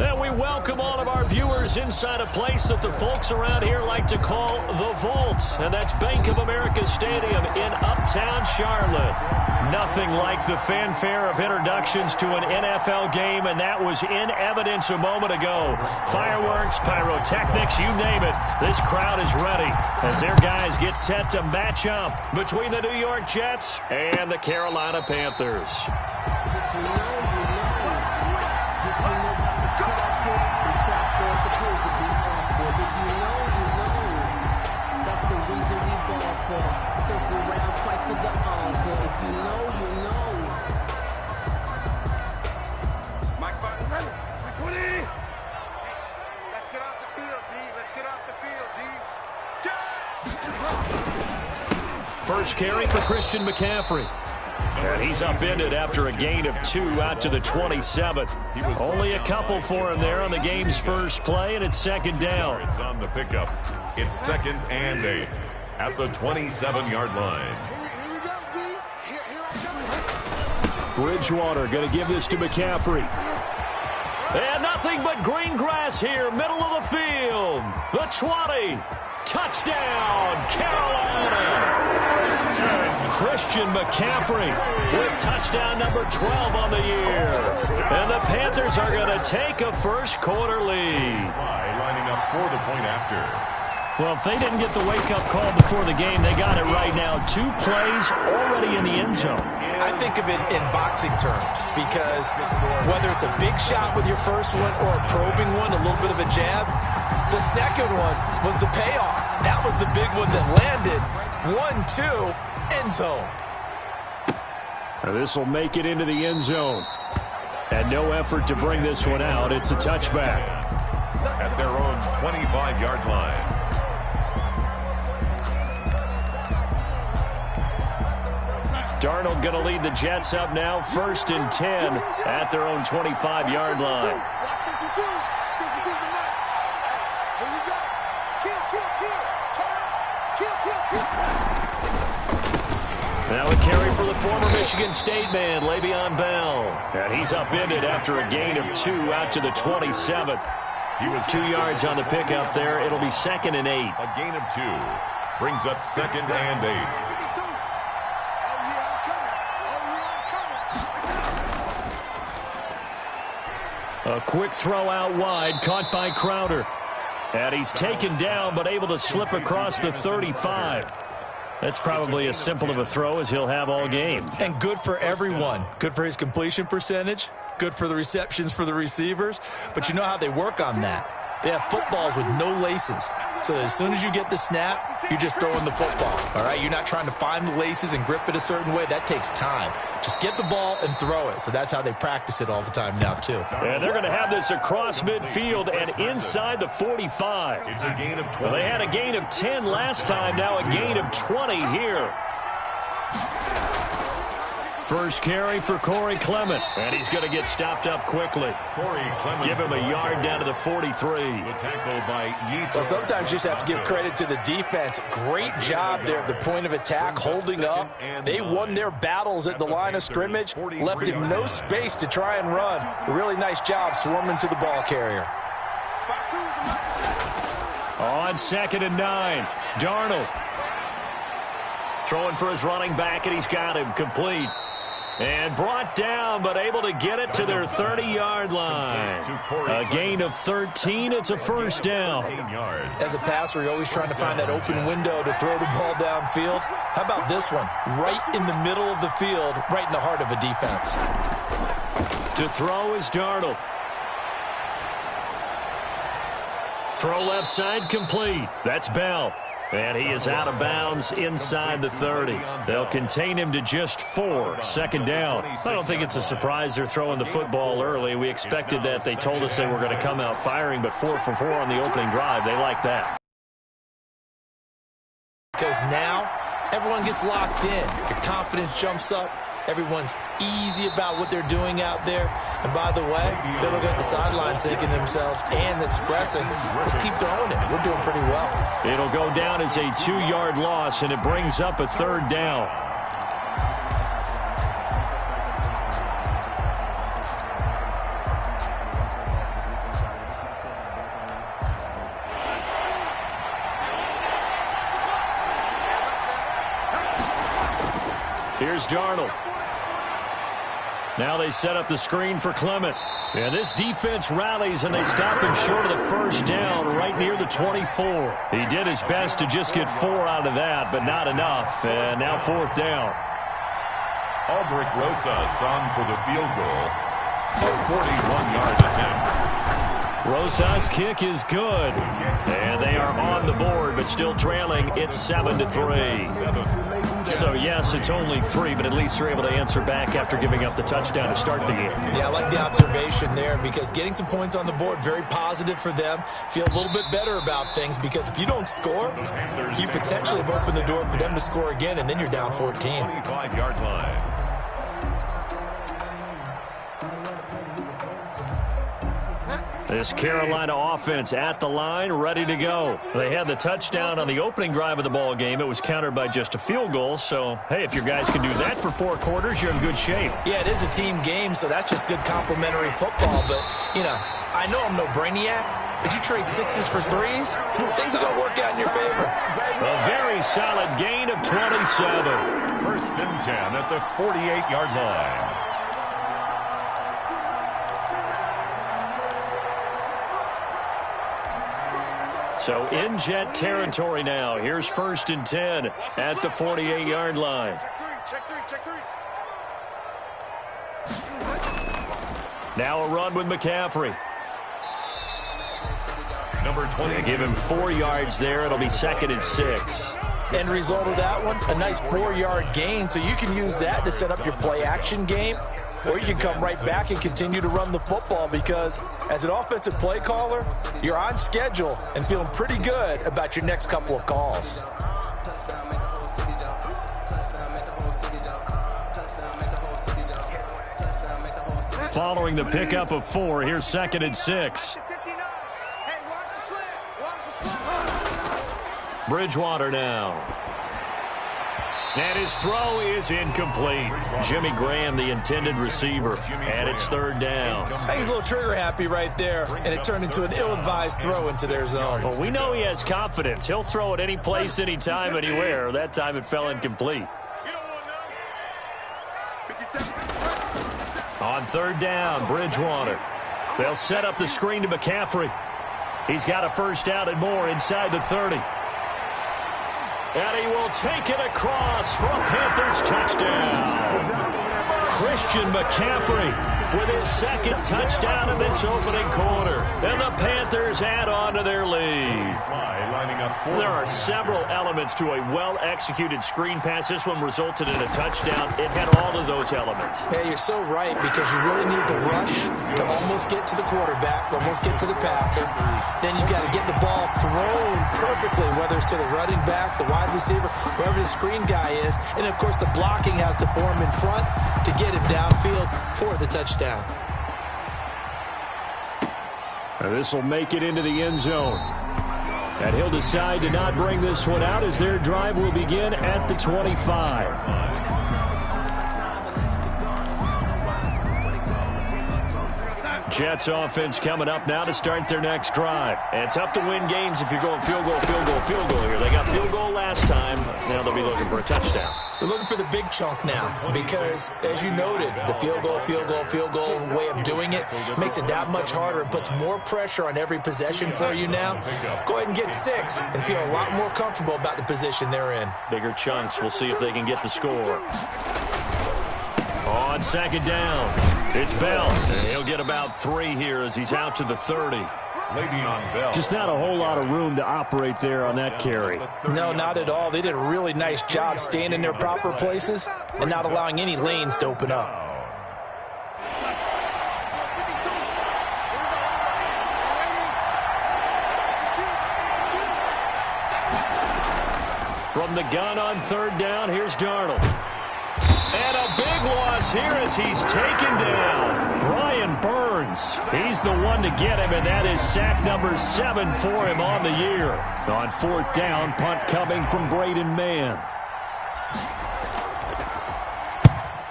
And we welcome all of our viewers inside a place that the folks around here like to call the Vault. And that's Bank of America Stadium in Uptown Charlotte. Nothing like the fanfare of introductions to an NFL game, and that was in evidence a moment ago. Fireworks, pyrotechnics, you name it. This crowd is ready as their guys get set to match up between the New York Jets and the Carolina Panthers. Circle round twice for the encore. If you know, you know. Mike Barton, ready. 20. Let's get off the field, D. Let's get off the field, D. First carry for Christian McCaffrey. And he's upended after a gain of 2 out to the 27. Only a couple for him there on the game's first play, and it's second down. It's on the pickup. It's 2nd and 8. At the 27-yard line. Bridgewater going to give this to McCaffrey. And nothing but green grass here, middle of the field. The 20. Touchdown, Carolina. Christian McCaffrey with touchdown number 12 on the year. And the Panthers are going to take a first quarter lead. Lining up for the point after. Well, if they didn't get the wake-up call before the game, they got it right now. 2 plays already in the end zone. I think of it in boxing terms because whether it's a big shot with your first one or a probing one, a little bit of a jab, the second one was the payoff. That was the big one that landed. 1-2, end zone. Now this will make it into the end zone. And no effort to bring this one out. It's a touchback. At their own 25-yard line. Darnold going to lead the Jets up now, 1st and 10 at their own 25-yard line. Now a carry for the former Michigan State man, Le'Veon Bell. And he's upended after a gain of 2 out to the 27. He was 2 yards on the pickup there. It'll be 2nd and 8. A gain of 2 brings up 2nd and 8. A quick throw out wide, caught by Crowder. And he's taken down, but able to slip across the 35. That's probably as simple of a throw as he'll have all game. And good for everyone. Good for his completion percentage. Good for the receptions for the receivers. But you know how they work on that. They have footballs with no laces. So as soon as you get the snap, you're just throwing the football. All right, you're not trying to find the laces and grip it a certain way. That takes time. Just get the ball and throw it. So that's how they practice it all the time now, too. And they're going to have this across midfield and inside the 45. It's a gain of 20. Well, they had a gain of 10 last time. Now a gain of 20 here. First carry for Corey Clement. And he's going to get stopped up quickly. Give him a yard down to the 43. Well, sometimes you just have to give credit to the defense. Great job there at the point of attack, holding up. They won their battles at the line of scrimmage, left him no space to try and run. A really nice job swarming to the ball carrier. On 2nd and 9, Darnold. Throwing for his running back, and he's got him complete. And brought down, but able to get it to their 30-yard line. A gain of 13. It's a first down. As a passer, you're always trying to find that open window to throw the ball downfield. How about this one? Right in the middle of the field, right in the heart of a defense. To throw is Darnold. Throw left side complete. That's Bell. And he is out of bounds inside the 30. They'll contain him to just 4. Second down. I don't think it's a surprise they're throwing the football early. We expected that. They told us they were going to come out firing, but 4 for 4 on the opening drive. They like that. Because now everyone gets locked in. Your confidence jumps up. Everyone's easy about what they're doing out there. And by the way, they look at the sideline thinking to themselves and expressing, let's keep throwing it. We're doing pretty well. It'll go down as a 2-yard loss, and it brings up a third down. Here's Darnold. Now they set up the screen for Clement. And this defense rallies, and they stop him short of the first down right near the 24. He did his best to just get 4 out of that, but not enough. And now 4th down. Aldrich Rosas on for the field goal. A 41-yard attempt. Rosas' kick is good. And they are on the board, but still trailing. It's 7-3. So, yes, it's only 3, but at least they're able to answer back after giving up the touchdown to start the game. Yeah, I like the observation there because getting some points on the board, very positive for them. Feel a little bit better about things because if you don't score, you potentially have opened the door for them to score again, and then you're down 14. 25-yard line. This Carolina offense at the line, ready to go. They had the touchdown on the opening drive of the ball game. It was countered by just a field goal. So, hey, if your guys can do that for 4 quarters, you're in good shape. Yeah, it is a team game, so that's just good complimentary football. But, you know, I know I'm no brainiac, but you trade 6s for 3s, things are going to work out in your favor. A very solid gain of 27. 1st and 10 at the 48-yard line. So in Jet territory now. Here's 1st and 10 at the 48-yard line. Check three. Now a run with McCaffrey. Number 20. They give him 4 yards there. It'll be 2nd and 6. End result of that one, a nice 4-yard gain, so you can use that to set up your play-action game, or you can come right back and continue to run the football because as an offensive play caller, you're on schedule and feeling pretty good about your next couple of calls. Following the pickup of 4, here's 2nd and 6. Bridgewater now. And his throw is incomplete. Jimmy Graham, the intended receiver. And it's 3rd down. I think he's a little trigger happy right there, and it turned into an ill-advised throw into their zone. Well, we know he has confidence. He'll throw it any place, anytime, anywhere. That time it fell incomplete. On 3rd down, Bridgewater. They'll set up the screen to McCaffrey. He's got a 1st down and more inside the 30. And he will take it across for a Panthers touchdown. Christian McCaffrey with his 2nd touchdown in this opening quarter. And the Panthers add on to their lead. There are several elements to a well-executed screen pass. This one resulted in a touchdown. It had all of those elements. Yeah, you're so right because you really need the rush to almost get to the quarterback, almost get to the passer. Then you've got to get the ball thrown perfectly, whether it's to the running back, the wide receiver, whoever the screen guy is. And, of course, the blocking has to form in front to get him downfield for the touchdown. This will make it into the end zone. And he'll decide to not bring this one out as their drive will begin at the 25. Jets offense coming up now to start their next drive. And tough to win games if you're going field goal here. They got field goal last time. Now they'll be looking for a touchdown. They're looking for the big chunk now because, as you noted, the field goal way of doing it makes it that much harder and puts more pressure on every possession for you now. Go ahead and get 6 and feel a lot more comfortable about the position they're in. Bigger chunks. We'll see if they can get the score. On 2nd down, it's Bell. And he'll get about 3 here as he's out to the 30. Le'Veon Bell. Just not a whole lot of room to operate there on that carry. No, not at all. They did a really nice job staying in their proper places and not allowing any lanes to open up. From the gun on 3rd down, here's Darnold. And a big loss here as he's taken down. Brian Burns. He's the one to get him, and that is sack number 7 for him on the year. On 4th down, punt coming from Braden Mann.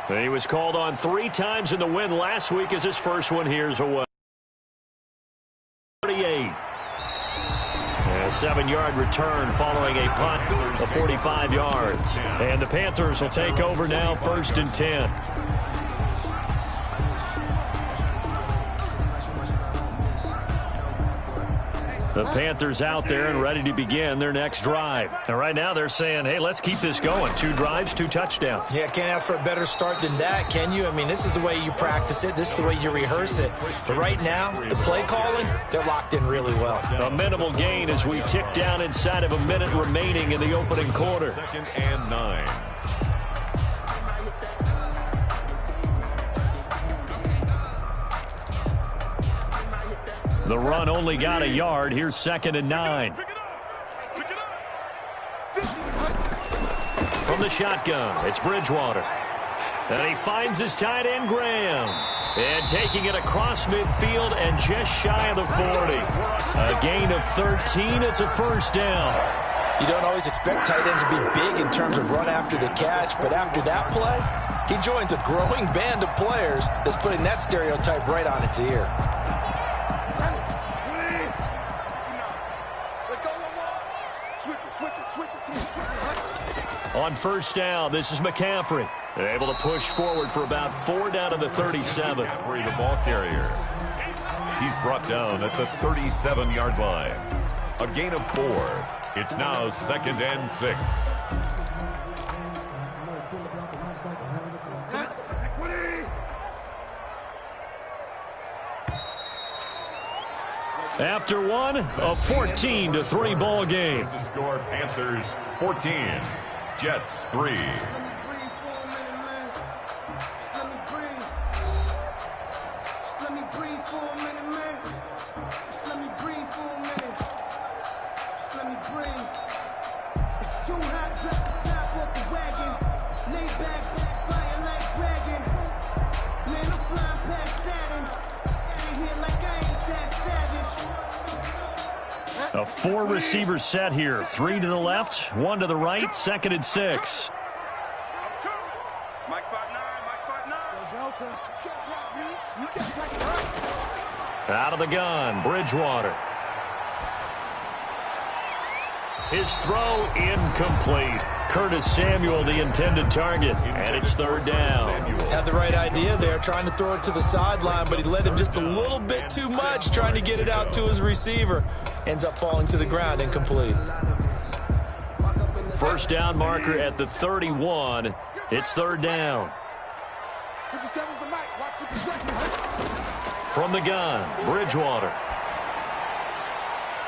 He was called on 3 times in the win last week as his first one here's away. 38. 7-yard return following a punt of 45 yards. And the Panthers will take over now, 1st and 10. The Panthers out there and ready to begin their next drive. And right now they're saying, hey, let's keep this going. 2 drives, 2 touchdowns. Yeah, can't ask for a better start than that, can you? I mean, this is the way you practice it. This is the way you rehearse it. But right now, the play calling, they're locked in really well. A minimal gain as we tick down inside of a minute remaining in the opening quarter. 2nd and 9. The run only got a yard. Here's 2nd and 9. From the shotgun, it's Bridgewater. And he finds his tight end, Graham. And taking it across midfield and just shy of the 40. A gain of 13. It's a 1st down. You don't always expect tight ends to be big in terms of run after the catch, but after that play, he joins a growing band of players that's putting that stereotype right on its ear. On 1st down, this is McCaffrey. They're able to push forward for about 4 down to the 37. McCaffrey, the ball carrier. He's brought down at the 37-yard line. A gain of 4. It's now 2nd and 6. After one, a 14-3 ball game. The score, Panthers 14, Jets 3. A 4-receiver set here. 3 to the left, 1 to the right, 2nd and 6. Mike 5'9", Out of the gun, Bridgewater. His throw incomplete. Curtis Samuel, the intended target, and it's 3rd down. Had the right idea there, trying to throw it to the sideline, but he led him just a little bit too much, trying to get it out to his receiver. Ends up falling to the ground, incomplete. 1st down marker at the 31. It's 3rd down. From the gun, Bridgewater.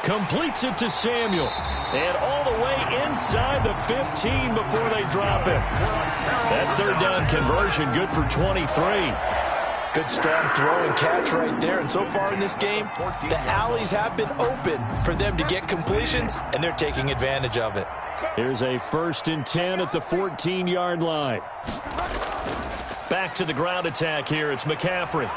Completes it to Samuel. And all the way inside the 15 before they drop it. That 3rd down conversion good for 23. Good strong throw and catch right there. And so far in this game, the alleys have been open for them to get completions, and they're taking advantage of it. Here's a 1st and 10 at the 14-yard line. Back to the ground attack here. It's McCaffrey.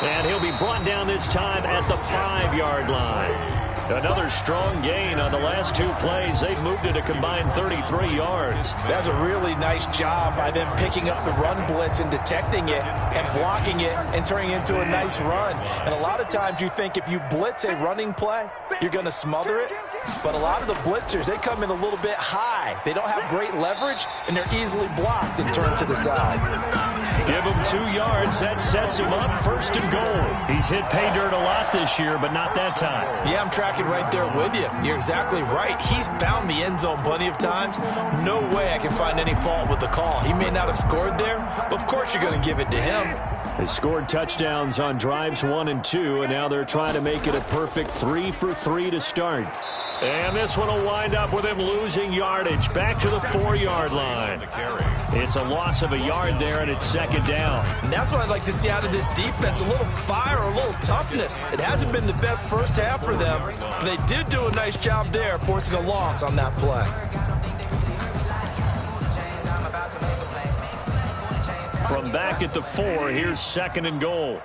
And he'll be brought down this time at the 5-yard line. Another strong gain on the last 2 plays. They've moved it a combined 33 yards. That's a really nice job by them picking up the run blitz and detecting it and blocking it and turning it into a nice run. And a lot of times you think if you blitz a running play, you're going to smother it. But a lot of the blitzers, they come in a little bit high. They don't have great leverage, and they're easily blocked and turned to the side. Give him 2 yards. That sets him up 1st and goal. He's hit pay dirt a lot this year, but not that time. Yeah, I'm tracking right there with you. You're exactly right. He's found the end zone plenty of times. No way I can find any fault with the call. He may not have scored there, but of course you're going to give it to him. They scored touchdowns on drives 1 and 2, and now they're trying to make it a perfect 3 for 3 to start. And this one will wind up with him losing yardage. Back to the 4-yard line. It's a loss of a yard there, and it's 2nd down. And that's what I'd like to see out of this defense, a little fire, a little toughness. It hasn't been the best first half for them, but they did do a nice job there, forcing a loss on that play. From back at the 4, here's 2nd and goal.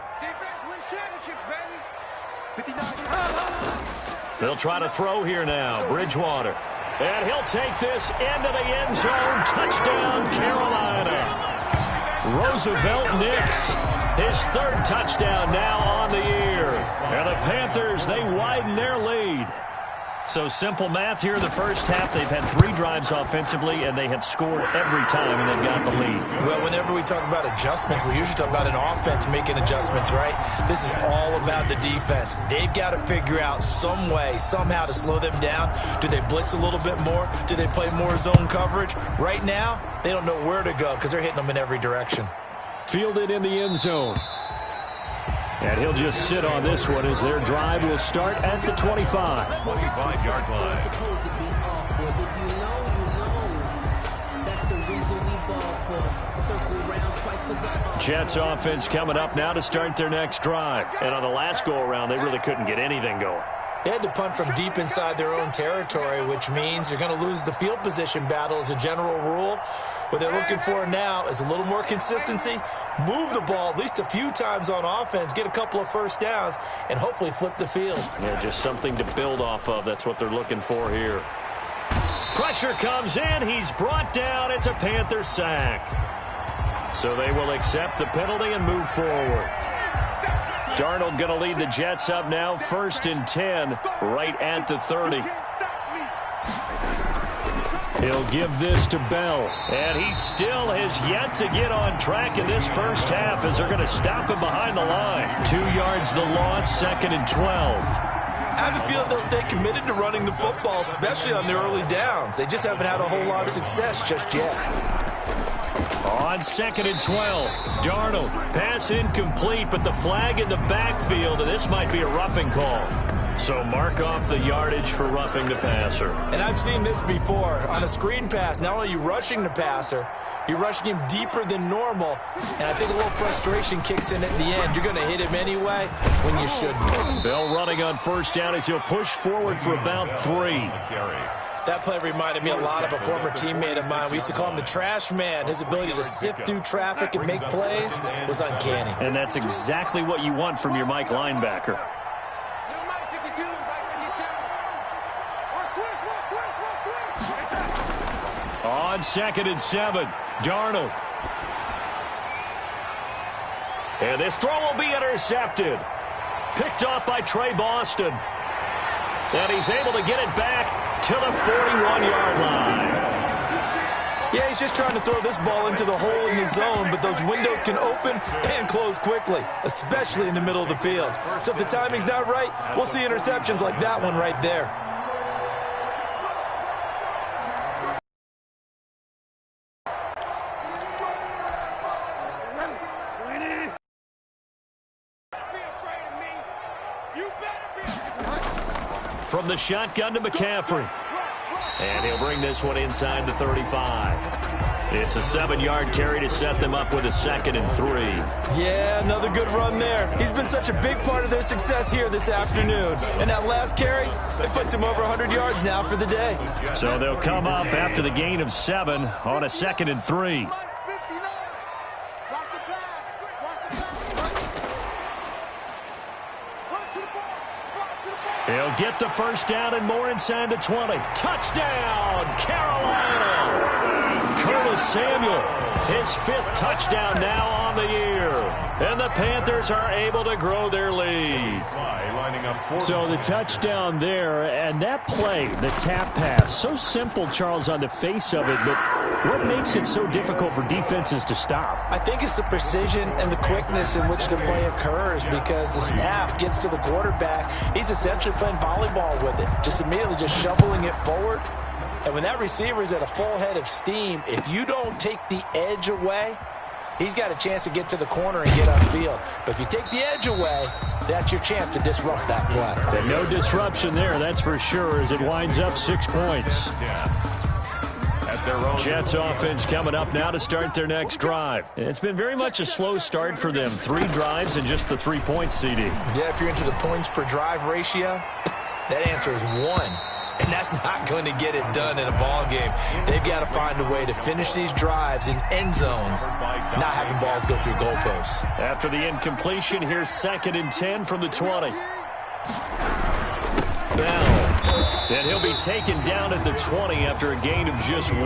They'll try to throw here now. Bridgewater. And he'll take this into the end zone. Touchdown, Carolina. Roosevelt Nix. His 3rd touchdown now on the year. And the Panthers, they widen their lead. So simple math here in the first half. They've had 3 drives offensively, and they have scored every time, and they've got the lead. Well, whenever we talk about adjustments, we usually talk about an offense making adjustments, right? This is all about the defense. They've got to figure out some way, somehow to slow them down. Do they blitz a little bit more? Do they play more zone coverage? Right now, they don't know where to go because they're hitting them in every direction. Fielded in the end zone. And he'll just sit on this one as their drive will start at the 25. 25-yard line. Jets offense coming up now to start their next drive. And on the last go-around, they really couldn't get anything going. They had to punt from deep inside their own territory, which means you're going to lose the field position battle as a general rule. What they're looking for now is a little more consistency, move the ball at least a few times on offense, get a couple of first downs, and hopefully flip the field. Yeah, just something to build off of. That's what they're looking for here. Pressure comes in. He's brought down. It's a Panther sack. So they will accept the penalty and move forward. Darnold going to lead the Jets up now, 1st and 10, right at the 30. He'll give this to Bell, and he still has yet to get on track in this first half as they're going to stop him behind the line. 2 yards the loss, 2nd and 12. I have a feeling they'll stay committed to running the football, especially on their early downs. They just haven't had a whole lot of success just yet. On 2nd and 12, Darnold, pass incomplete, but the flag in the backfield, and this might be a roughing call. So mark off the yardage for roughing the passer. And I've seen this before. On a screen pass, not only are you rushing the passer, you're rushing him deeper than normal. And I think a little frustration kicks in at the end. You're going to hit him anyway when you shouldn't. Bell running on 1st down as he'll push forward for about 3. That play reminded me a lot of a former teammate of mine. We used to call him the trash man. His ability to sift through traffic and make plays was uncanny. And that's exactly what you want from your Mike linebacker. On 2nd and 7, Darnold. And this throw will be intercepted. Picked off by Trey Boston. And he's able to get it back to the 41-yard line. Yeah, he's just trying to throw this ball into the hole in the zone, but those windows can open and close quickly, especially in the middle of the field. So if the timing's not right, we'll see interceptions like that one right there. From the shotgun to McCaffrey. And he'll bring this one inside the 35. It's a 7-yard carry to set them up with a 2nd and 3. Yeah, another good run there. He's been such a big part of their success here this afternoon. And that last carry, it puts him over 100 yards now for the day. So they'll come up after the gain of 7 on a 2nd and 3. He'll get the first down and more inside the 20. Touchdown, Carolina! Curtis Samuel, his 5th touchdown now on the year. And the Panthers are able to grow their lead. So the touchdown there, and that play, the tap pass, so simple, Charles, on the face of it, but what makes it so difficult for defenses to stop? I think it's the precision and the quickness in which the play occurs, because the snap gets to the quarterback. He's essentially playing volleyball with it, just immediately just shoveling it forward. And when that receiver is at a full head of steam, if you don't take the edge away, he's got a chance to get to the corner and get upfield. But if you take the edge away, that's your chance to disrupt that play. And no disruption there, that's for sure, as it winds up 6 points. Jets offense coming up now to start their next drive. It's been very much a slow start for them. 3 drives and just the 3 points, CD. Yeah, if you're into the points per drive ratio, that answer is 1. And that's not going to get it done in a ball game. They've got to find a way to finish these drives in end zones, not having balls go through goalposts. After the incompletion, here's 2nd and 10 from the 20. Bell. And he'll be taken down at the 20 after a gain of just 1.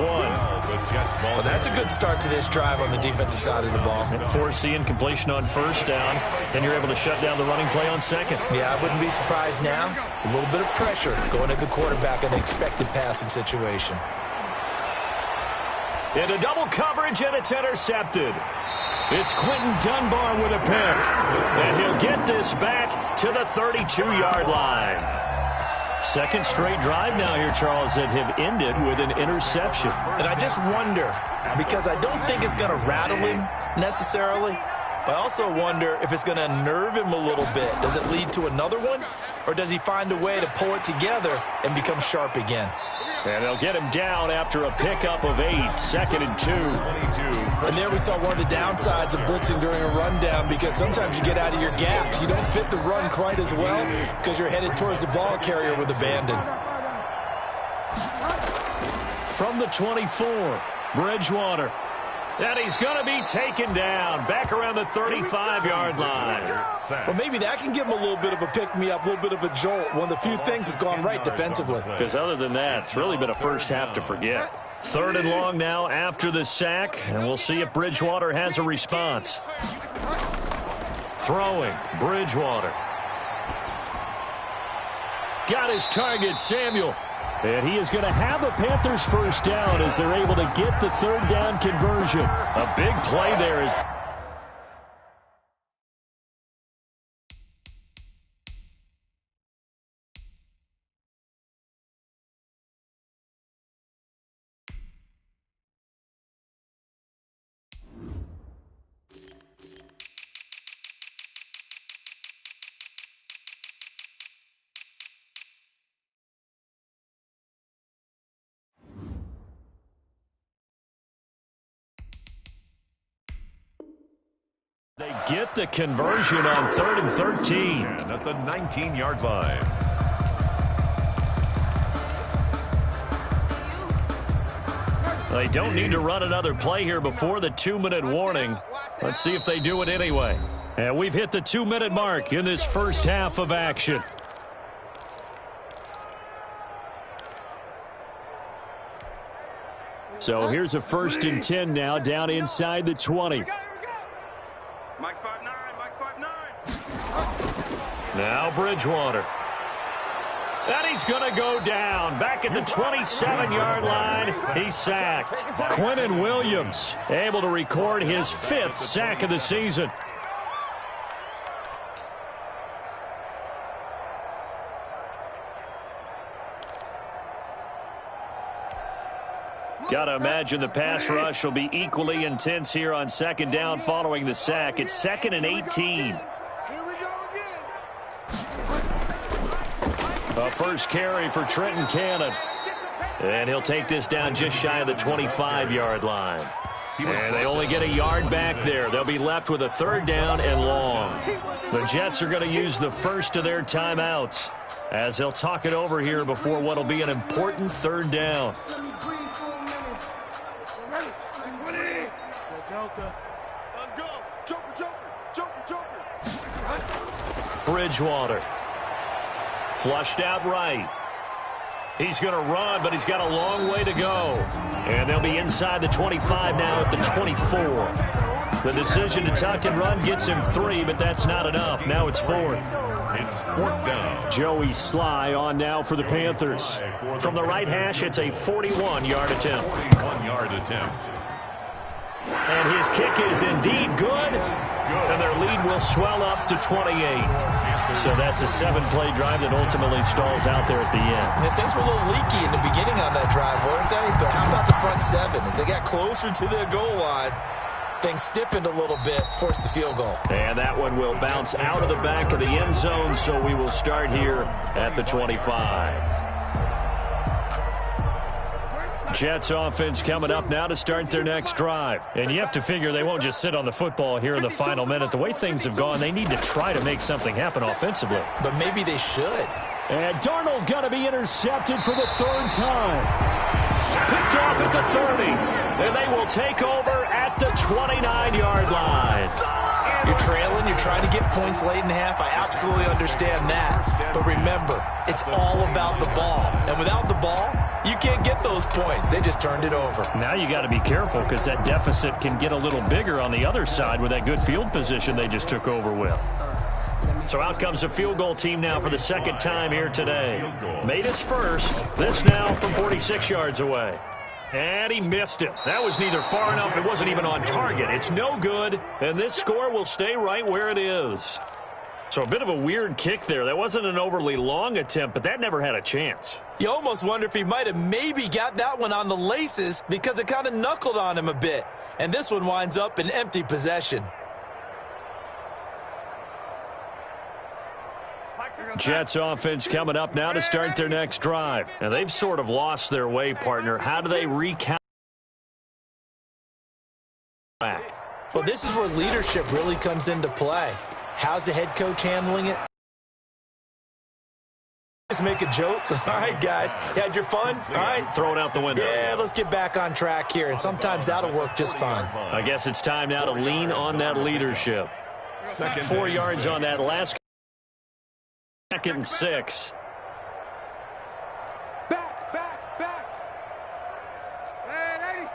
Well, that's a good start to this drive on the defensive side of the ball. Forcing completion on first down, and you're able to shut down the running play on second. Yeah, I wouldn't be surprised now. A little bit of pressure going at the quarterback in the expected passing situation. Into double coverage, and it's intercepted. It's Quentin Dunbar with a pick. And he'll get this back to the 32-yard line. Second straight drive now here, Charles, that have ended with an interception. And I just wonder, because I don't think it's going to rattle him necessarily, but I also wonder if it's going to unnerve him a little bit. Does it lead to another one, or does he find a way to pull it together and become sharp again? And they'll get him down after a pickup of 8, 2nd and 2. And there we saw one of the downsides of blitzing during a rundown, because sometimes you get out of your gaps. You don't fit the run quite as well because you're headed towards the ball carrier with abandon. From the 24, Bridgewater. And he's going to be taken down back around the 35-yard line. Well, maybe that can give him a little bit of a pick-me-up, a little bit of a jolt. One of the few things that's gone right defensively. Because other than that, it's really been a first half to forget. 3rd and long now after the sack, and we'll see if Bridgewater has a response. Throwing, Bridgewater. Got his target, Samuel. And he is going to have a Panthers first down as they're able to get the 3rd down conversion. A big play there is... They get the conversion on 3rd and 13. At the 19-yard line. They don't need to run another play here before the 2-minute warning. Let's see if they do it anyway. And we've hit the 2-minute mark in this first half of action. So here's a 1st and 10 now down inside the 20. Mike 5'9", Mike 5'9". Now Bridgewater. And he's going to go down. Back at the 27-yard line, he's sacked. Quentin Williams able to record his 5th sack of the season. Got to imagine the pass rush will be equally intense here on 2nd down following the sack. It's 2nd and 18. A first carry for Trenton Cannon. And he'll take this down just shy of the 25-yard line. And they only get a yard back there. They'll be left with a 3rd down and long. The Jets are going to use the first of their timeouts as they'll talk it over here before what will be an important 3rd down. Let's go. Joker. Bridgewater. Flushed out right. He's going to run, but he's got a long way to go. And they'll be inside the 25 now at the 24. The decision to tuck and run gets him 3, but that's not enough. Now it's 4th. It's 4th down. Joey Sly on now for the Panthers. From the right hash, it's a 41-yard attempt. 41-yard attempt. And his kick is indeed good. And their lead will swell up to 28. So that's a 7-play drive that ultimately stalls out there at the end. And things were a little leaky in the beginning on that drive, weren't they? But how about the front 7? As they got closer to the goal line, things stiffened a little bit, forced the field goal. And that one will bounce out of the back of the end zone, so we will start here at the 25. Jets offense coming up now to start their next drive. And you have to figure they won't just sit on the football here in the final minute. The way things have gone, they need to try to make something happen offensively. But maybe they should. And Darnold going to be intercepted for the 3rd time. Picked off at the 30. And they will take over at the 29-yard line. You're trailing, you're trying to get points late in the half. I absolutely understand that. But remember, it's all about the ball. And without the ball, you can't get those points. They just turned it over. Now you got to be careful because that deficit can get a little bigger on the other side with that good field position they just took over with. So out comes a field goal team now for the second time here today. Made his first. This now from 46 yards away. And he missed it. That was neither far enough. It wasn't even on target. It's no good. And this score will stay right where it is. So a bit of a weird kick there. That wasn't an overly long attempt, but that never had a chance. You almost wonder if he might have maybe got that one on the laces because it kind of knuckled on him a bit. And this one winds up in empty possession. Jets offense coming up now to start their next drive. Now they've sort of lost their way, partner. How do they recount back? Well, this is where leadership really comes into play. How's the head coach handling it? Just make a joke. All right, guys, you had your fun? All right. Throw it out the window. Yeah, let's get back on track here, and sometimes that'll work just fine. I guess it's time now to lean on that leadership. 4 yards on that last. Second and 6. Back. Hey,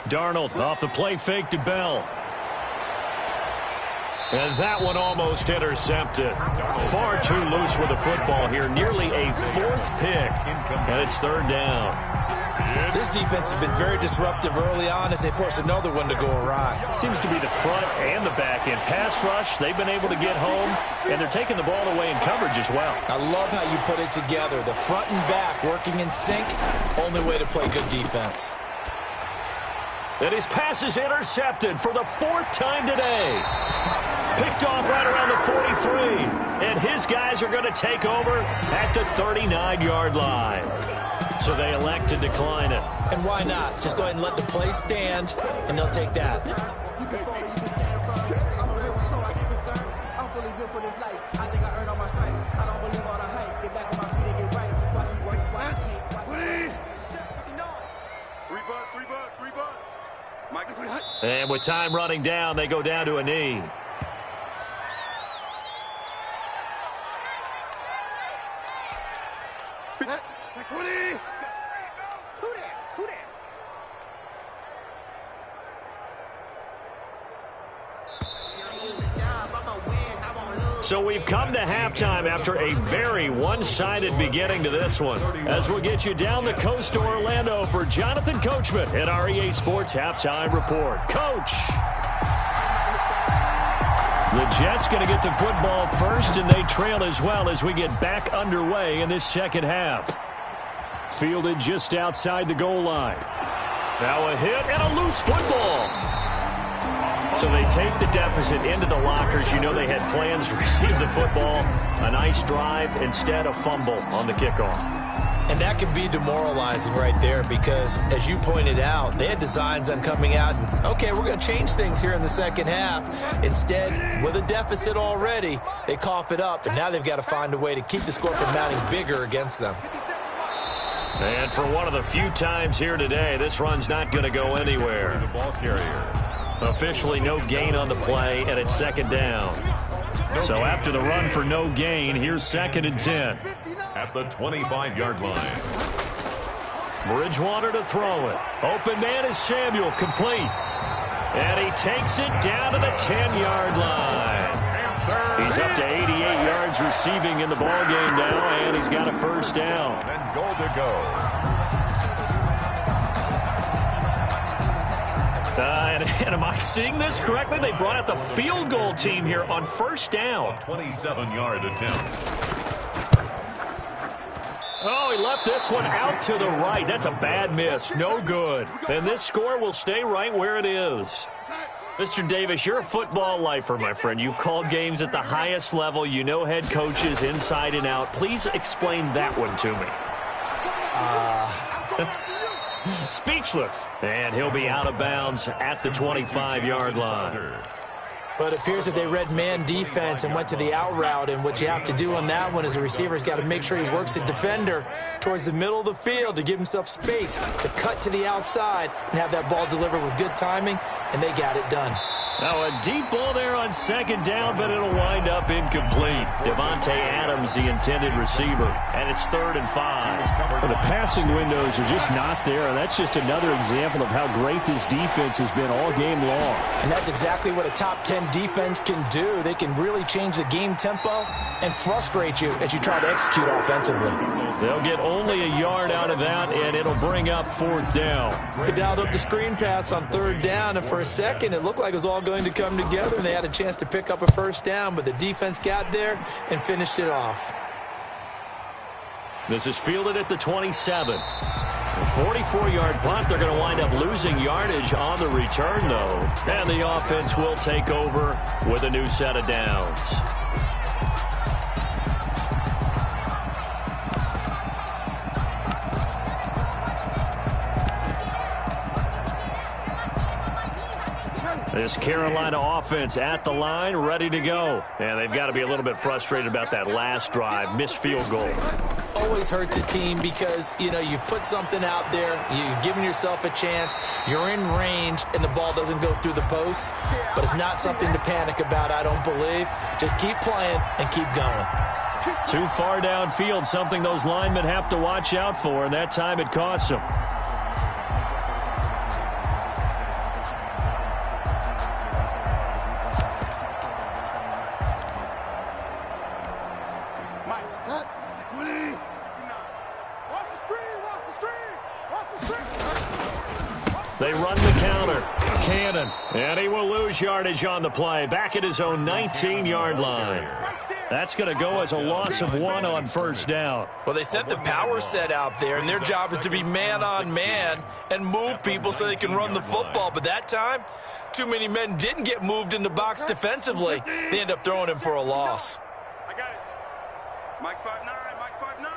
Darnold off the play fake to Bell. And that one almost intercepted. Far too loose with the football here. Nearly a 4th pick. And it's 3rd down. This defense has been very disruptive early on as they force another one to go awry. It seems to be the front and the back end. Pass rush, they've been able to get home, and they're taking the ball away in coverage as well. I love how you put it together. The front and back working in sync, only way to play good defense. And his pass is intercepted for the 4th time today. Picked off right around the 43. And his guys are going to take over at the 39-yard line. So they elect to decline it. And why not? Just go ahead and let the play stand, and they'll take that. And with time running down, they go down to a knee. So we've come to halftime after a very one-sided beginning to this one. As we'll get you down the coast to Orlando for Jonathan Coachman at our EA Sports Halftime Report. Coach! The Jets going to get the football first, and they trail as well as we get back underway in this second half. Fielded just outside the goal line. Now a hit and a loose football. So they take the deficit into the lockers. You know they had plans to receive the football. A nice drive, instead a fumble on the kickoff. And that can be demoralizing right there because, as you pointed out, they had designs on coming out and, okay, we're going to change things here in the second half. Instead, with a deficit already, they cough it up, and now they've got to find a way to keep the score from mounting bigger against them. And for one of the few times here today, this run's not going to go anywhere. The ball carrier. Officially no gain on the play, and it's 2nd down. So after the run for no gain, here's 2nd and 10. At the 25-yard line. Bridgewater to throw it. Open man is Samuel, complete. And he takes it down to the 10-yard line. He's up to 88 yards receiving in the ballgame now, and he's got a 1st down. And goal to go. And am I seeing this correctly? They brought out the field goal team here on 1st down. 27-yard attempt. Oh, he left this one out to the right. That's a bad miss. No good. And this score will stay right where it is. Mr. Davis, you're a football lifer, my friend. You've called games at the highest level. You know head coaches inside and out. Please explain that one to me. Speechless. And he'll be out of bounds at the 25-yard line. Well, it appears that they read man defense and went to the out route, and what you have to do on that one is the receiver's got to make sure he works the defender towards the middle of the field to give himself space to cut to the outside and have that ball delivered with good timing, and they got it done. Now a deep ball there on second down, but it'll wind up incomplete. Devontae Adams, the intended receiver, and it's 3rd and 5. Well, the passing windows are just not there, and that's just another example of how great this defense has been all game long. And that's exactly what a top 10 defense can do. They can really change the game tempo and frustrate you as you try to execute offensively. They'll get only a yard out of that, and it'll bring up 4th down. They dialed up the screen pass on 3rd down, and for a second it looked like it was all going to come together, and they had a chance to pick up a 1st down, but the defense got there and finished it off. This is fielded at the 27. A 44-yard punt. They're going to wind up losing yardage on the return, though, and the offense will take over with a new set of downs. This Carolina offense at the line, ready to go. And they've got to be a little bit frustrated about that last drive, missed field goal. Always hurts a team because, you know, you've put something out there, you've given yourself a chance, you're in range, and the ball doesn't go through the posts. But it's not something to panic about, I don't believe. Just keep playing and keep going. Too far downfield, something those linemen have to watch out for, and that time it costs them. They run the counter. Cannon. And he will lose yardage on the play. Back at his own 19-yard line. That's going to go as a loss of 1 on 1st down. Well, they sent the power set out there, and their job is to be man-on-man and move people so they can run the football. But that time, too many men didn't get moved in the box defensively. They end up throwing him for a loss. I got it. Mike 5'9", Mike 5'9".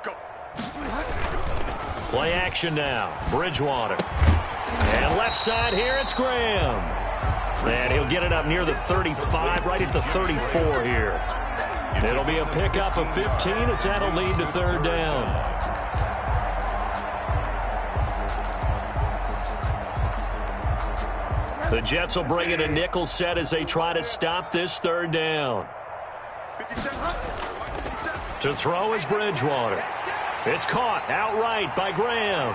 Go. Play action now. Bridgewater. And left side here, it's Graham. And he'll get it up near the 35, right at the 34 here. It'll be a pickup of 15 as that'll lead to 3rd down. The Jets will bring in a nickel set as they try to stop this 3rd down. To throw is Bridgewater. It's caught outright by Graham.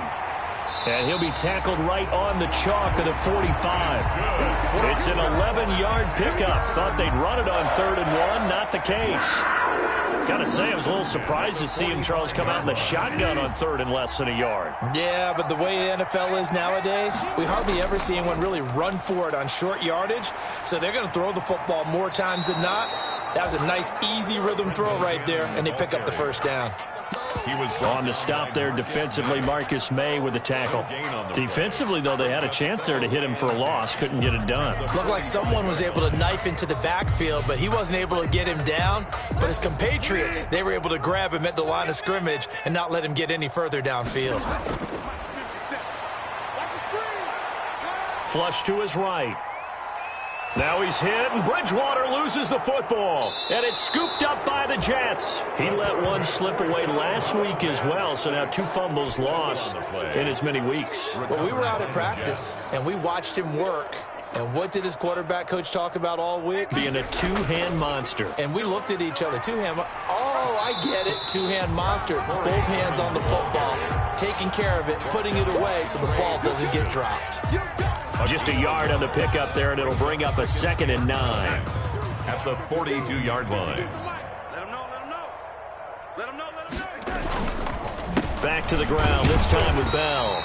And he'll be tackled right on the chalk of the 45. It's an 11-yard pickup. Thought they'd run it on 3rd and 1. Not the case. Got to say, I was a little surprised to see him, Charles, come out in the shotgun on 3rd and less than a yard. Yeah, but the way the NFL is nowadays, we hardly ever see anyone really run for it on short yardage. So they're going to throw the football more times than not. That was a nice, easy rhythm throw right there, and they pick up the 1st down. He was on the stop there defensively. Marcus May with the tackle. Defensively, though, they had a chance there to hit him for a loss. Couldn't get it done. Looked like someone was able to knife into the backfield, but he wasn't able to get him down. But his compatriots, they were able to grab him at the line of scrimmage and not let him get any further downfield. Flush to his right. Now he's hit, and Bridgewater loses the football. And it's scooped up by the Jets. He let one slip away last week as well, so now 2 fumbles lost in as many weeks. Well, we were out at practice, and we watched him work. And what did his quarterback coach talk about all week? Being a 2-hand monster. And we looked at each other. 2-hand. Oh, I get it. 2-hand monster. Both hands on the football. Taking care of it, putting it away so the ball doesn't get dropped. Just a yard on the pickup there, and it'll bring up a 2nd and 9. At the 42-yard line. Let him know, let him know. Let him know, let him know. Back to the ground, this time with Bell.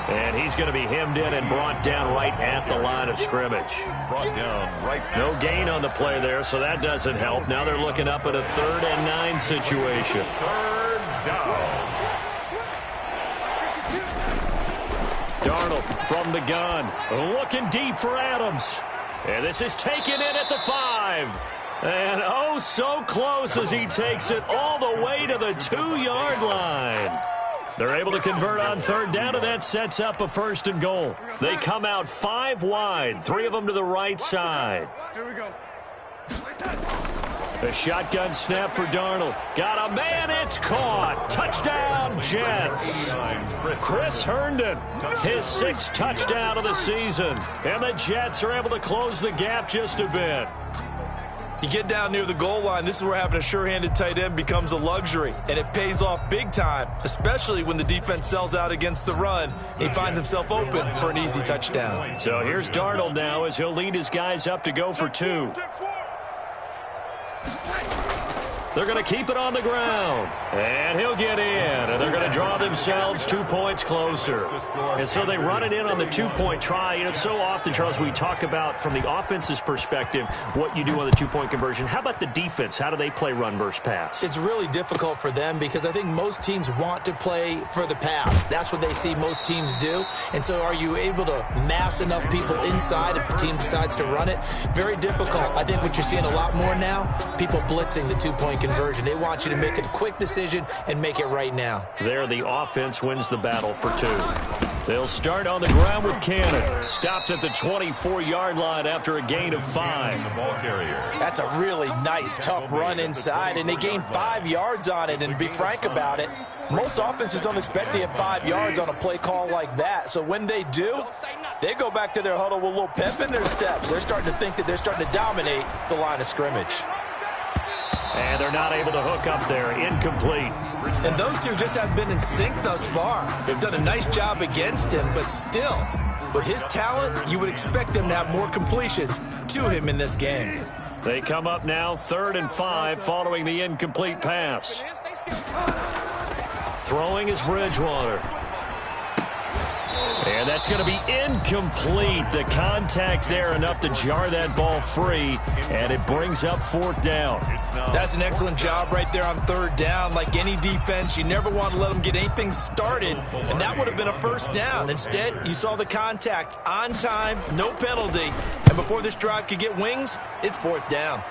And he's going to be hemmed in and brought down right at the line of scrimmage. Brought down right. No gain on the play there, so that doesn't help. Now they're looking up at a 3rd and 9 situation. 3rd down. Darnold from the gun, looking deep for Adams. And this is taken in at the 5. And oh, so close as he takes it all the way to the 2-yard line. They're able to convert on third down, and that sets up a 1st and goal. They come out 5 wide, 3 of them to the right side. Here we go. A shotgun snap for Darnold. Got a man, it's caught. Touchdown, Jets. Chris Herndon, his 6th touchdown of the season. And the Jets are able to close the gap just a bit. You get down near the goal line, this is where having a sure-handed tight end becomes a luxury, and it pays off big time, especially when the defense sells out against the run. He finds himself open for an easy touchdown. So here's Darnold now as he'll lead his guys up to go for 2. They're going to keep it on the ground. And he'll get in. And they're going to draw themselves 2 points closer. And so they run it in on the 2-point try. You know, so often, Charles, we talk about from the offense's perspective what you do on the 2-point conversion. How about the defense? How do they play run versus pass? It's really difficult for them because I think most teams want to play for the pass. That's what they see most teams do. And so are you able to mass enough people inside if the team decides to run it? Very difficult. I think what you're seeing a lot more now, people blitzing the 2-point conversion. They want you to make a quick decision and make it right now. There, the offense wins the battle for 2. They'll start on the ground with Cannon. Stopped at the 24-yard line after a gain of 5. The ball carrier. That's a really nice, tough run inside, and they gained 5 yards on it. And to be frank about it, most offenses don't expect to get 5 yards on a play call like that. So when they do, they go back to their huddle with a little pep in their steps. They're starting to think that they're starting to dominate the line of scrimmage. And they're not able to hook up there. Incomplete. And those two just haven't been in sync thus far. They've done a nice job against him, but still, with his talent, you would expect them to have more completions to him in this game. They come up now 3rd and 5 following the incomplete pass. Throwing is Bridgewater. And that's going to be incomplete. The contact there enough to jar that ball free, and it brings up 4th down. That's an excellent job right there on 3rd down. Like any defense, you never want to let them get anything started, and that would have been a 1st down. Instead, you saw the contact on time, no penalty, and before this drive could get wings, it's 4th down.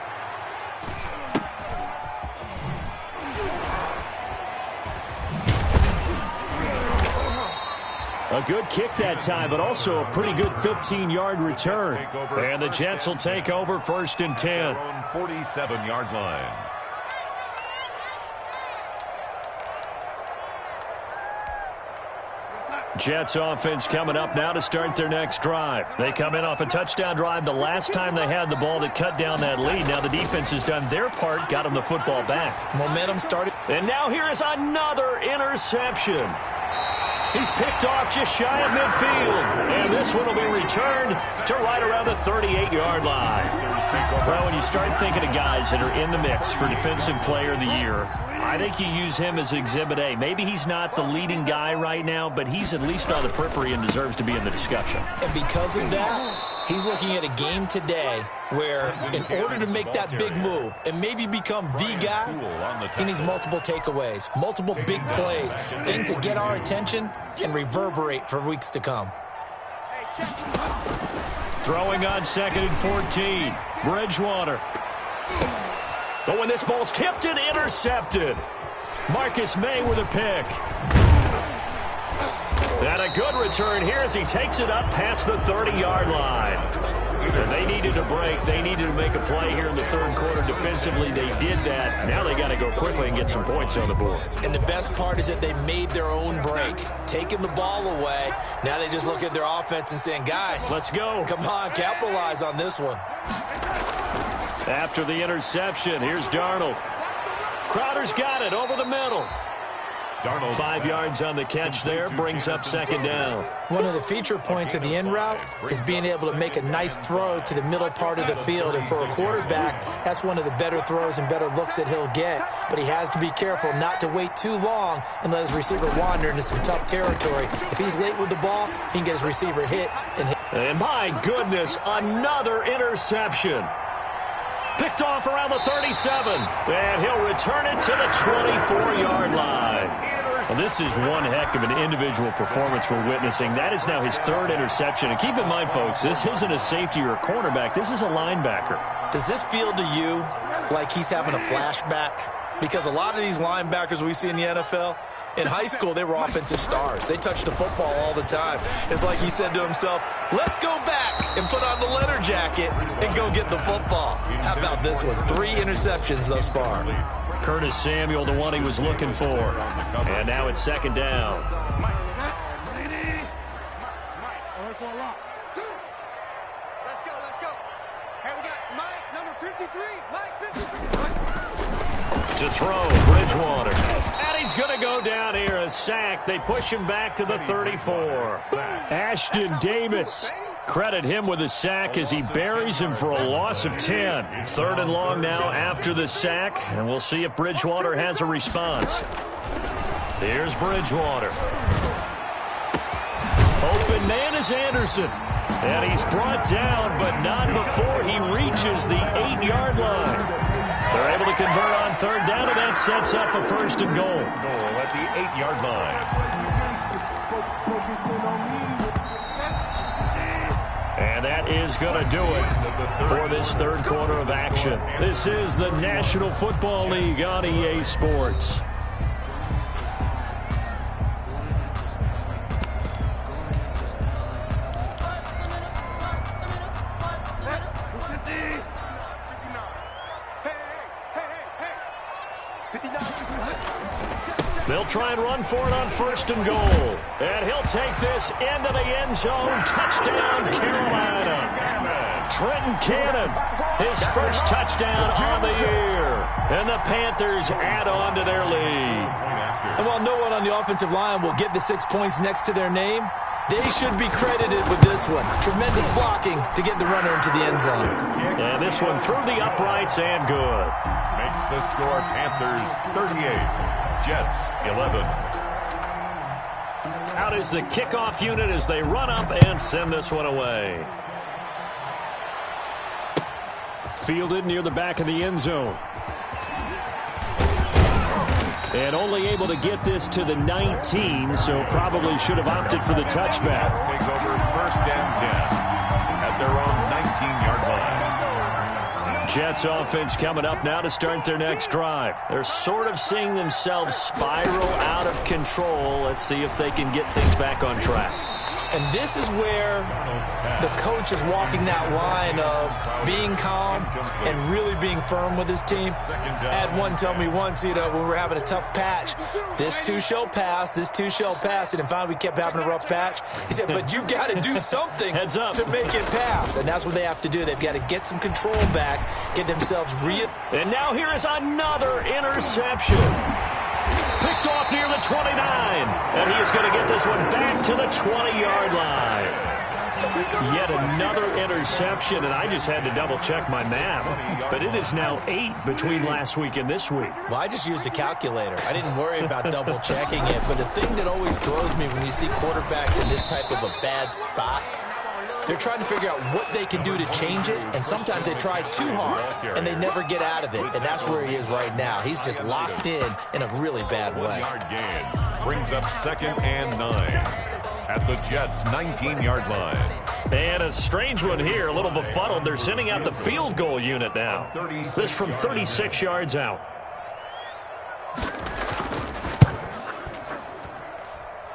A good kick that time, but also a pretty good 15-yard return. And the Jets will take over 1st and 10. 47-yard line. Jets offense coming up now to start their next drive. They come in off a touchdown drive the last time they had the ball that cut down that lead. Now the defense has done their part, got them the football back. Momentum started. And now here is another interception. He's picked off just shy of midfield. And this one will be returned to right around the 38-yard line. Well, when you start thinking of guys that are in the mix for Defensive Player of the Year, I think you use him as Exhibit A. Maybe he's not the leading guy right now, but he's at least on the periphery and deserves to be in the discussion. And because of that, he's looking at a game today where in order to make that big move and maybe become the guy, he needs multiple takeaways, multiple big plays, things that get our attention and reverberate for weeks to come. Throwing on 2nd and 14. Bridgewater. But when this ball's tipped and intercepted, Marcus May with a pick. And a good return here as he takes it up past the 30-yard line. And they needed a break. They needed to make a play here in the 3rd quarter defensively. They did that. Now they got to go quickly and get some points on the board. And the best part is that they made their own break, taking the ball away. Now they just look at their offense and saying, guys, let's go. Come on, capitalize on this one. After the interception, here's Darnold. Crowder's got it over the middle. Darnold. 5 yards on the catch there, brings up 2nd down. One of the feature points of the in route is being able to make a nice throw to the middle part of the field. And for a quarterback, that's one of the better throws and better looks that he'll get. But he has to be careful not to wait too long and let his receiver wander into some tough territory. If he's late with the ball, he can get his receiver hit. And my goodness, another interception. Picked off around the 37, and he'll return it to the 24-yard line. Well, this is one heck of an individual performance we're witnessing. That is now his 3rd interception. And keep in mind, folks, this isn't a safety or a cornerback. This is a linebacker. Does this feel to you like he's having a flashback? Because a lot of these linebackers we see in the NFL, In high school, they were offensive stars. They touched the football all the time. It's like he said to himself, let's go back and put on the letter jacket and go get the football. How about this one? 3 interceptions thus far. Curtis Samuel, the one he was looking for. And now it's second down. Let's go. Hey, we got Mike, number 53. Mike, 53. To throw, Bridgewater. And he's going to go down here. A sack. They push him back to the 34. Ashton Davis. Credit him with a sack as he buries him for a loss of 10. 3rd and long now after the sack, and we'll see if Bridgewater has a response. Here's Bridgewater. Open man is Anderson. And he's brought down, but not before he reaches the 8-yard line. They're able to convert on 3rd down, and that sets up a 1st and goal. Goal at the 8-yard line. And that is going to do it for this 3rd quarter of action. This is the National Football League on EA Sports. They'll try and run for it on 1st and goal. And he'll take this into the end zone. Touchdown, Carolina. Trenton Cannon, his first touchdown on the year. And the Panthers add on to their lead. And while no one on the offensive line will get the 6 points next to their name, they should be credited with this one. Tremendous blocking to get the runner into the end zone. And this one through the uprights and good. Makes the score Panthers 38. Jets 11. Out is the kickoff unit as they run up and send this one away. Fielded near the back of the end zone. And only able to get this to the 19, so probably should have opted for the touchback. Jets take over 1st and 10 at their own 19-yard line. Jets offense coming up now to start their next drive. They're sort of seeing themselves spiral out of control. Let's see if they can get things back on track. And this is where the coach is walking that line of being calm and really being firm with his team. I had one tell me once, when we were having a tough patch, this too shall pass, this too shall pass. And finally we kept having a rough patch. He said, but you've got to do something Heads up. to make it pass. And that's what they have to do. They've got to get some control back, get themselves And now here is another interception. Picked off near the 29. And he is going to get this one back to the 20-yard line. Yet another interception, and I just had to double-check my math. But it is now 8 between last week and this week. Well, I just used a calculator. I didn't worry about double-checking it. But the thing that always throws me when you see quarterbacks in this type of a bad spot, they're trying to figure out what they can do to change it, and sometimes they try too hard, and they never get out of it, and that's where he is right now. He's just locked in a really bad way. 1-yard gain brings up 2nd and 9 at the Jets' 19-yard line. And a strange one here, a little befuddled. They're sending out the field goal unit now. This from 36 yards out.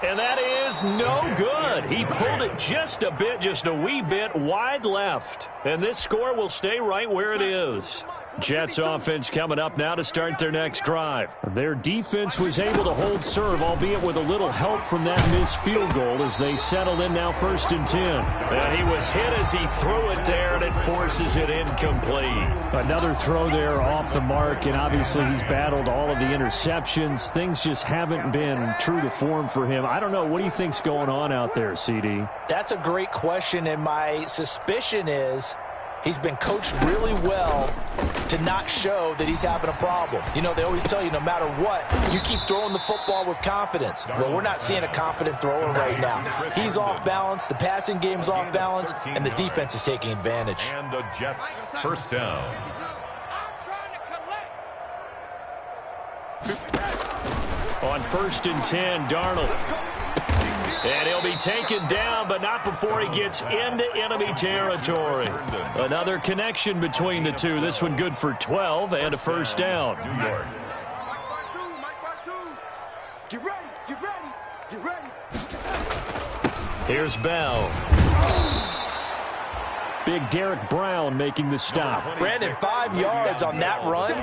And that is no good. He pulled it just a wee bit wide left. And this score will stay right where it is. Jets offense coming up now to start their next drive. Their defense was able to hold serve, albeit with a little help from that missed field goal as they settled in now 1st and 10. And he was hit as he threw it there, and it forces it incomplete. Another throw there off the mark, and obviously he's battled all of the interceptions. Things just haven't been true to form for him. I don't know. What do you think's going on out there, CD? That's a great question, and my suspicion is he's been coached really well to not show that he's having a problem. They always tell you no matter what, you keep throwing the football with confidence. Well, we're not seeing a confident thrower right now. He's off balance, the passing game's off balance, and the defense is taking advantage. And the Jets' 1st down. On 1st and 10, Darnold. And he'll be taken down, but not before he gets into enemy territory. Another connection between the two. This one good for 12 and a 1st down. New York. Get ready. Here's Bell. Big Derek Brown making the stop. Brandon, 5 yards on that run.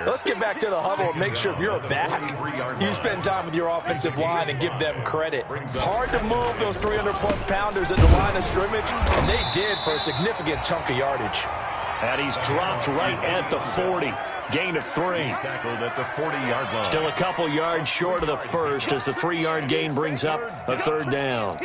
Let's get back to the huddle and make sure if you're a back, you spend time with your offensive line and give them credit. Hard to move those 300-plus pounders at the line of scrimmage, and they did for a significant chunk of yardage. And he's dropped right at the 40. Gain of 3. Tackled at the 40-yard line. Still a couple yards short of the first as the 3-yard gain brings up a 3rd down.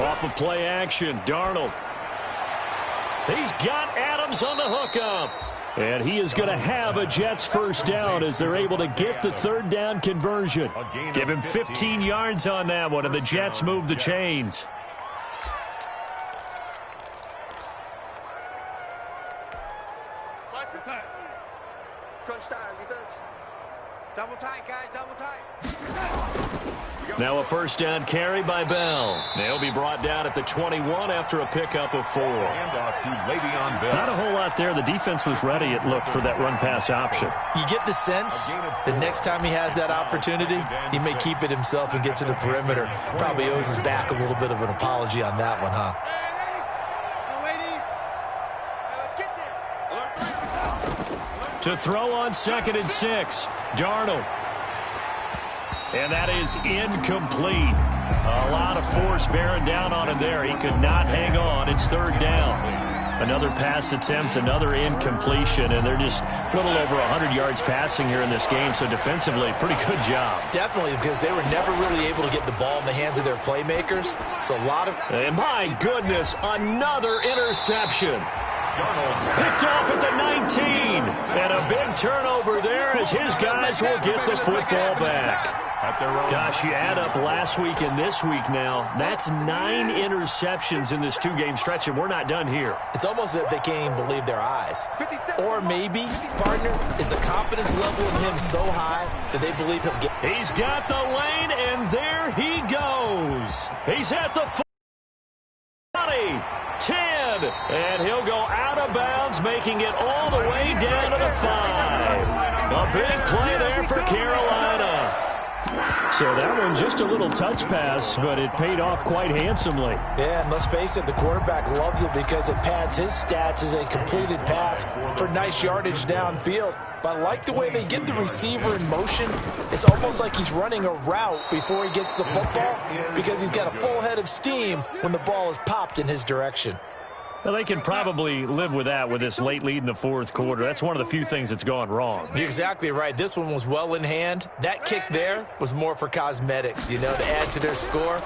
Off of play action, Darnold. He's got Adams on the hookup. And he is going to have a Jets 1st down as they're able to get the 3rd down conversion. Give him 15 yards on that one, and the Jets move the chains. Crunch time, defense. Double tight, guys, double tight. Now a 1st down carry by Bell. They'll be brought down at the 21 after a pickup of 4. Handoff to Le'Veon Bell. Not a whole lot there. The defense was ready, it looked, for that run-pass option. You get the sense the next time he has that opportunity, he may keep it himself and get to the perimeter. Probably owes his back a little bit of an apology on that one, huh? To throw on 2nd and 6. Darnold. And that is incomplete. A lot of force bearing down on him there. He could not hang on. It's 3rd down. Another pass attempt, another incompletion, and they're just a little over 100 yards passing here in this game, so defensively, pretty good job. Definitely, because they were never really able to get the ball in the hands of their playmakers. So a lot of... And my goodness, another interception. Picked off at the 19. And a big turnover there as his guys will get the football back. Gosh, you add up last week and this week now, that's 9 interceptions in this 2-game stretch, and we're not done here. It's almost as if they can't even believe their eyes. Or maybe, partner, is the confidence level in him so high that they believe he'll get... He's got the lane, and there he goes. He's at the 40, 10, and he'll go out of bounds, making it all the way down to the 5. A big play there for Carolina. So that one just a little touch pass, but it paid off quite handsomely. Yeah, and let's face it, the quarterback loves it because it pads his stats as a completed pass for nice yardage downfield. But I like the way they get the receiver in motion. It's almost like he's running a route before he gets the football because he's got a full head of steam when the ball is popped in his direction. Well, they can probably live with that with this late lead in the 4th quarter. That's one of the few things that's gone wrong. You're exactly right. This one was well in hand. That kick there was more for cosmetics, you know, to add to their score.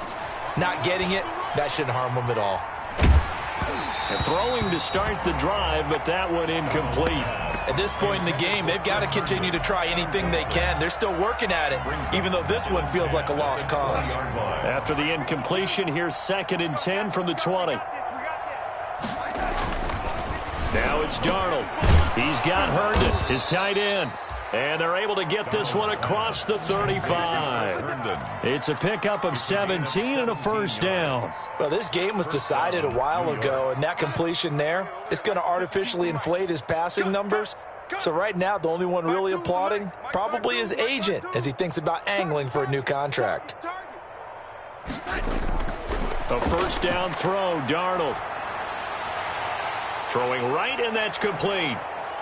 Not getting it, that shouldn't harm them at all. And throwing to start the drive, but that one incomplete. At this point in the game, they've got to continue to try anything they can. They're still working at it, even though this one feels like a lost cause. After the incompletion, here's 2nd and 10 from the 20. Now it's Darnold. He's got Herndon, his tight end. And they're able to get this one across the 35. It's a pickup of 17 and a 1st down. Well, this game was decided a while ago, and that completion there, it's going to artificially inflate his passing numbers. So right now, the only one really applauding probably his agent as he thinks about angling for a new contract. A 1st down throw, Darnold. Throwing right, and that's complete.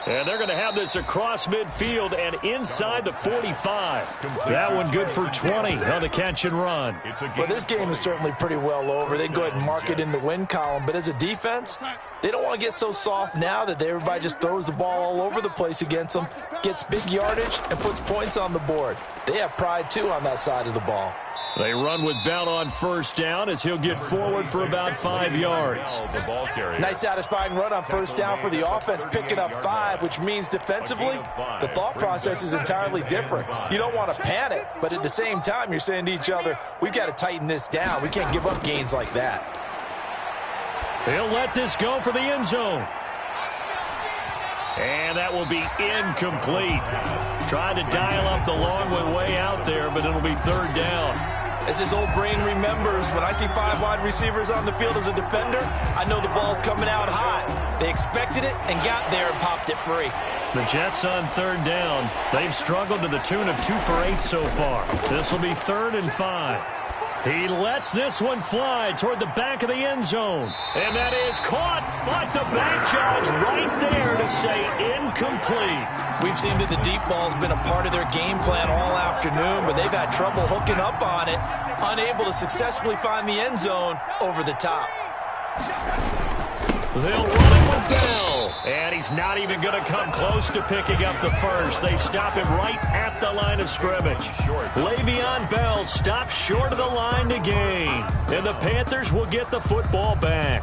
And they're going to have this across midfield and inside the 45. That one good for 20 on the catch and run. Well, this game is certainly pretty well over. They can go ahead and mark it in the win column. But as a defense, they don't want to get so soft now that everybody just throws the ball all over the place against them, gets big yardage, and puts points on the board. They have pride, too, on that side of the ball. They run with Bell on 1st down as he'll get forward for about 5 yards. Nice satisfying run on 1st down for the offense, picking up 5, which means defensively, the thought process is entirely different. You don't want to panic, but at the same time, you're saying to each other, we've got to tighten this down. We can't give up gains like that. He'll let this go for the end zone. And that will be incomplete. Trying to dial up the long one way out there, but it'll be 3rd down. As his old brain remembers, when I see 5 wide receivers on the field as a defender, I know the ball's coming out hot. They expected it and got there and popped it free. The Jets on 3rd down. They've struggled to the tune of 2 for 8 so far. This will be 3rd and 5. He lets this one fly toward the back of the end zone. And that is caught, but the back judge right there to say incomplete. We've seen that the deep ball's been a part of their game plan all afternoon, but they've had trouble hooking up on it, unable to successfully find the end zone over the top. They'll run it with Bell. And he's not even going to come close to picking up the first. They stop him right at the line of scrimmage. Le'Veon Bell stops short of the line to gain. And the Panthers will get the football back.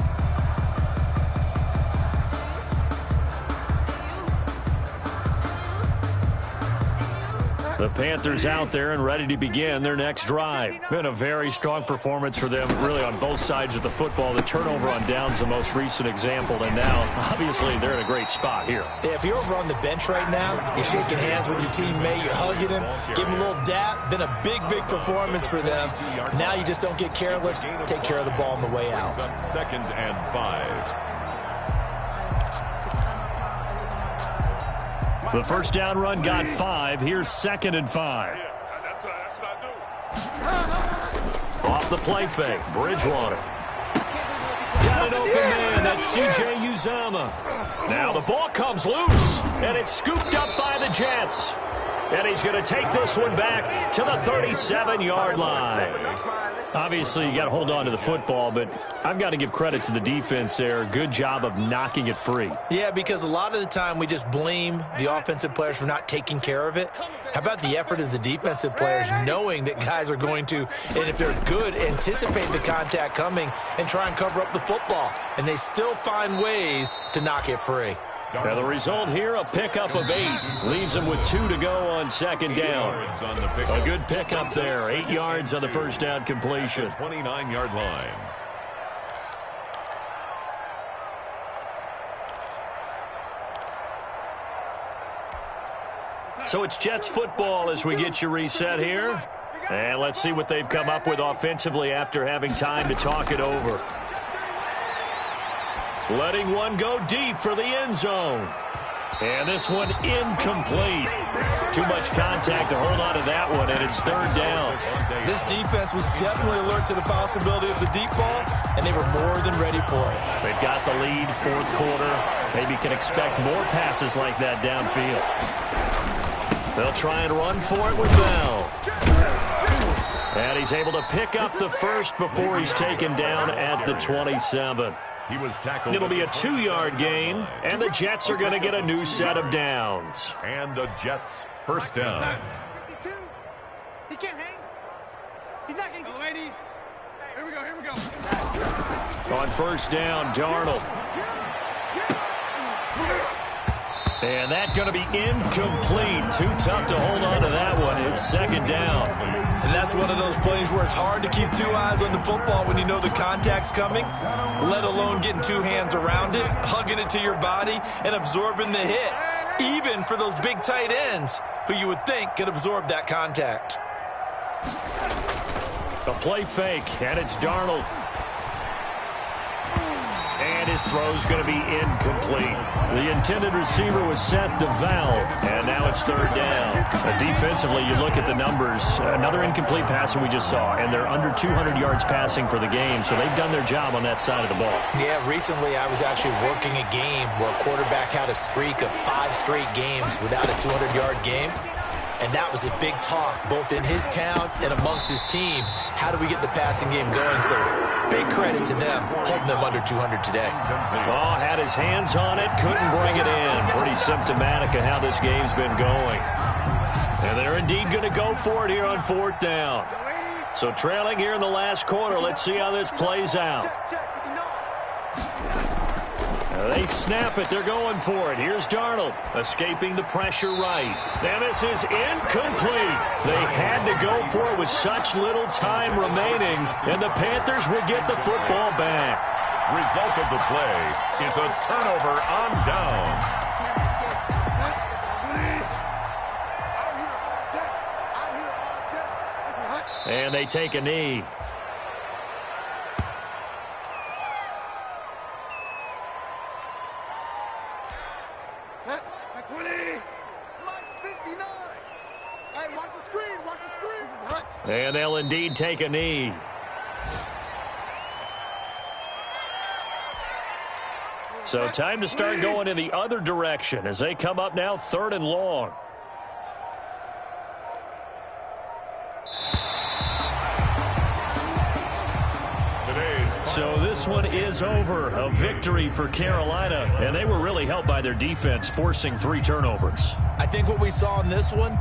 The Panthers out there and ready to begin their next drive. Been a very strong performance for them, really on both sides of the football. The turnover on downs, the most recent example, and now, obviously, they're in a great spot here. Yeah, if you're over on the bench right now, you're shaking hands with your teammate, you're hugging him, give him a little dap. Been a big, big performance for them. Now you just don't get careless. Take care of the ball on the way out. 2nd and 5. The first down run got 5. Here's 2nd and 5. That's what I do. Off the play fake. Bridgewater. Got an open man. That's C.J. Uzomah. Now the ball comes loose, and it's scooped up by the Jets. And he's going to take this one back to the 37-yard line. Obviously, you got to hold on to the football, but I've got to give credit to the defense there. Good job of knocking it free. Yeah, because a lot of the time we just blame the offensive players for not taking care of it. How about the effort of the defensive players knowing that guys are going to, and if they're good, anticipate the contact coming and try and cover up the football. And they still find ways to knock it free. Now the result here, a pickup of 8. Leaves them with 2 to go on 2nd down. A good pickup there. 8 yards on the first down completion. 29-yard line. So it's Jets football as we get you reset here. And let's see what they've come up with offensively after having time to talk it over. Letting one go deep for the end zone. And this one incomplete. Too much contact to hold on to that one, and it's 3rd down. This defense was definitely alert to the possibility of the deep ball, and they were more than ready for it. They've got the lead, 4th quarter. Maybe can expect more passes like that downfield. They'll try and run for it with Bell. And he's able to pick up the first before he's taken down at the 27. He was tackled. It'll be a 2-yard gain, and the Jets are going to get a new set of downs. And the Jets first down. 52. He can't hang. He's not getting lady. Here we go. On first down, Darnold. And that's going to be incomplete. Too tough to hold on to that one. It's 2nd down. And that's one of those plays where it's hard to keep 2 eyes on the football when you know the contact's coming, let alone getting 2 hands around it, hugging it to your body, and absorbing the hit, even for those big tight ends who you would think could absorb that contact. A play fake, and it's Darnold. And his throw's going to be incomplete. The intended receiver was set to Valve, and now it's 3rd down. Defensively, you look at the numbers. Another incomplete pass that we just saw, and they're under 200 yards passing for the game, so they've done their job on that side of the ball. Yeah, recently I was actually working a game where a quarterback had a streak of 5 straight games without a 200-yard game. And that was a big talk, both in his town and amongst his team. How do we get the passing game going? So big credit to them, holding them under 200 today. Oh, had his hands on it, couldn't bring it in. Pretty symptomatic of how this game's been going. And they're indeed going to go for it here on 4th down. So trailing here in the last quarter, let's see how this plays out. They snap it. They're going for it. Here's Darnold, escaping the pressure right. And this is incomplete. They had to go for it with such little time remaining, and the Panthers will get the football back. Result of the play is a turnover on down. And they take a knee. At 20. Lights 59. Hey, watch the screen. Watch the screen. And they'll indeed take a knee. So time to start going in the other direction as they come up now 3rd and long. So this one is over. A victory for Carolina, and they were really helped by their defense, forcing 3 turnovers. I think what we saw in this one,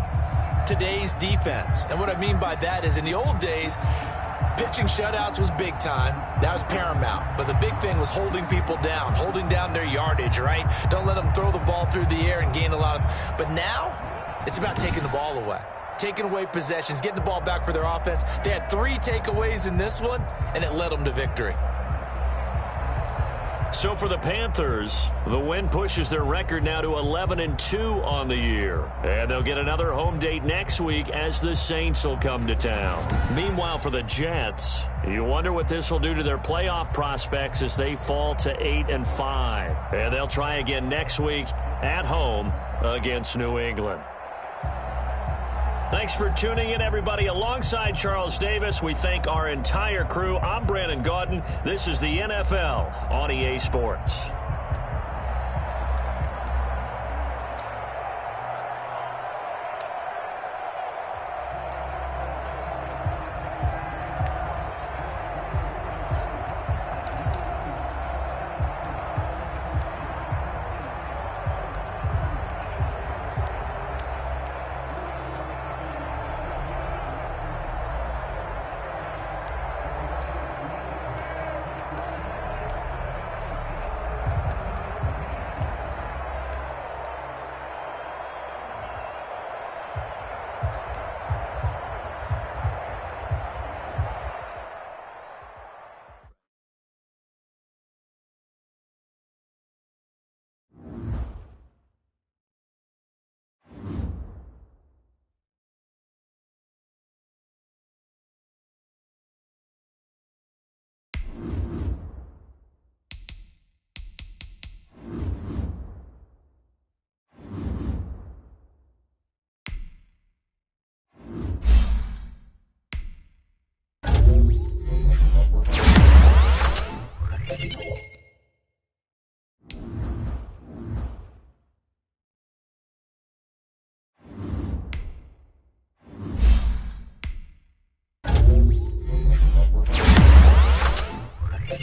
today's defense. And what I mean by that is in the old days, pitching shutouts was big time. That was paramount. But the big thing was holding people down, holding down their yardage, right? Don't let them throw the ball through the air and gain a lot of... But now, it's about taking the ball away. Taking away possessions, getting the ball back for their offense. They had 3 takeaways in this one, and it led them to victory. So for the Panthers, the win pushes their record now to 11-2 on the year. And they'll get another home date next week as the Saints will come to town. Meanwhile, for the Jets, you wonder what this will do to their playoff prospects as they fall to 8-5. And they'll try again next week at home against New England. Thanks for tuning in, everybody. Alongside Charles Davis, we thank our entire crew. I'm Brandon Gaudin. This is the NFL on EA Sports.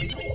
Thank you.